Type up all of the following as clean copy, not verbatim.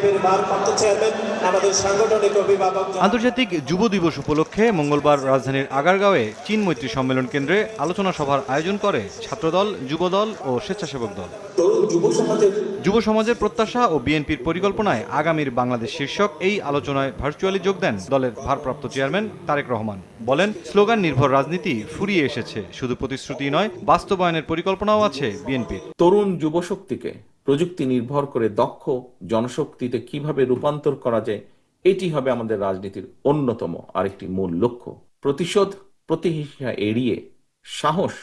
বিএনপির ভারপ্রাপ্ত চেয়ারম্যান, আমাদের সাংগঠনিক অভিভাবক। আন্তর্জাতিক যুব দিবস উপলক্ষে মঙ্গলবার রাজধানীর আগারগাঁওয়ে চীন মৈত্রী সম্মেলন কেন্দ্রে আলোচনা সভার আয়োজন করে ছাত্রদল, যুবদল ও স্বেচ্ছাসেবক দল। যুব সমাজের প্রত্যাশা ও বিএনপির পরিকল্পনায় আগামীর বাংলাদেশ শীর্ষক এই আলোচনায় ভার্চুয়ালি যোগ দেন দলের ভারপ্রাপ্ত চেয়ারম্যান তারেক রহমান। বলেন, স্লোগান নির্ভর রাজনীতি ফুরিয়ে এসেছে, শুধু প্রতিশ্রুতি নয়, বাস্তবায়নের পরিকল্পনাও আছে বিএনপির। তরুণ যুবশক্তিকে প্রযুক্তি নির্ভর করে দক্ষ জনশক্তিতে কিভাবে রূপান্তর করা যায়, এটি হবে আমাদের রাজনীতির অন্যতম আরেকটি মূল লক্ষ্য। প্রতিশোধ, প্রতিহিংসা এড়িয়ে সাহস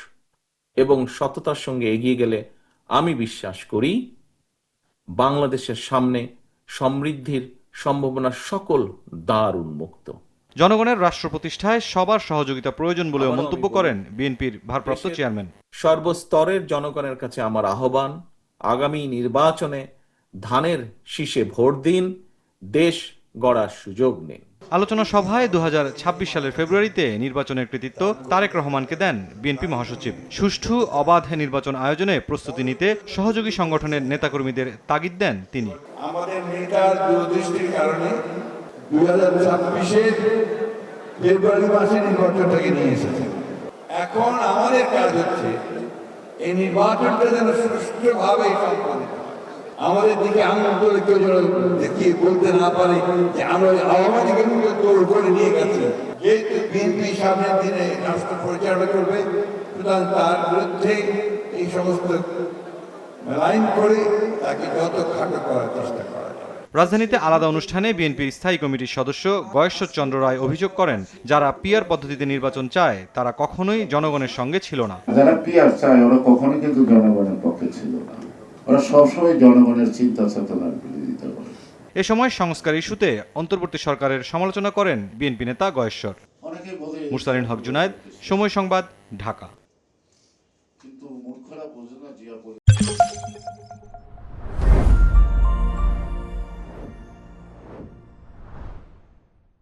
এবং সততার সঙ্গে এগিয়ে গেলে আমি বিশ্বাস করি বাংলাদেশের সামনে সমৃদ্ধির সম্ভাবনার সকল দ্বার উন্মুক্ত। জনগণের রাষ্ট্র প্রতিষ্ঠায় সবার সহযোগিতা প্রয়োজন বলেও মন্তব্য করেন বিএনপির ভারপ্রাপ্ত চেয়ারম্যান। সর্বস্তরের জনগণের কাছে আমার আহ্বান, আগামী নির্বাচনে ধানের শীষে ভোট দিন, দেশ গড়ার সুযোগ নিন। আলোচনা সভায় 2026 সালের ফেব্রুয়ারিতে নির্বাচনের কৃতিত্ব তারেক রহমানকে দেন বিএনপি মহাসচিব। সুষ্ঠু অবাধ নির্বাচন আয়োজনে প্রস্তুতি নিতে সহযোগী সংগঠনের নেতাকর্মীদের তাগিদ দেন তিনি। আমাদের নেতার দূরদৃষ্টির কারণে 2026-এর ফেব্রুয়ারি মাসে নির্বাচনটাকে নিয়ে এসেছে। এখন আমাদের কাজ হচ্ছে এই নির্বাচনটা যেন সুষ্ঠুভাবে সম্পন্ন। আমাদের দিকে আঙুল তুলে কেউ যেন দেখিয়ে বলতে না পারে যে আমরা আওয়ামী লীগের তোর করে নিয়ে গেছি। যেহেতু বিএনপি সামনের দিনে রাষ্ট্র পরিচালনা করবে, সুতরাং তার বিরুদ্ধে এই সমস্ত লাইন করে তাকে যত খাটো করার চেষ্টা করা যায়। রাজধানীতে আলাদা অনুষ্ঠানে বিএনপির স্থায়ী কমিটির সদস্য গয়েশ্বর চন্দ্র রায় অভিযোগ করেন, যারা পিআর পদ্ধতিতে নির্বাচন চায় তারা কখনোই জনগণের সঙ্গে ছিল না। যারা পিআর চায় ওরা কখনোই কিন্তু জনগণের পক্ষে ছিল না, ওরা সবসময় জনগণের চিন্তা চেতনার বিরোধিতা করে। এ সময় সংস্কার ইস্যুতে অন্তর্বর্তী সরকারের সমালোচনা করেন বিএনপি নেতা গয়েশ্বর। মুরসালিন হক জুনায়েদ, সময় সংবাদ, ঢাকা।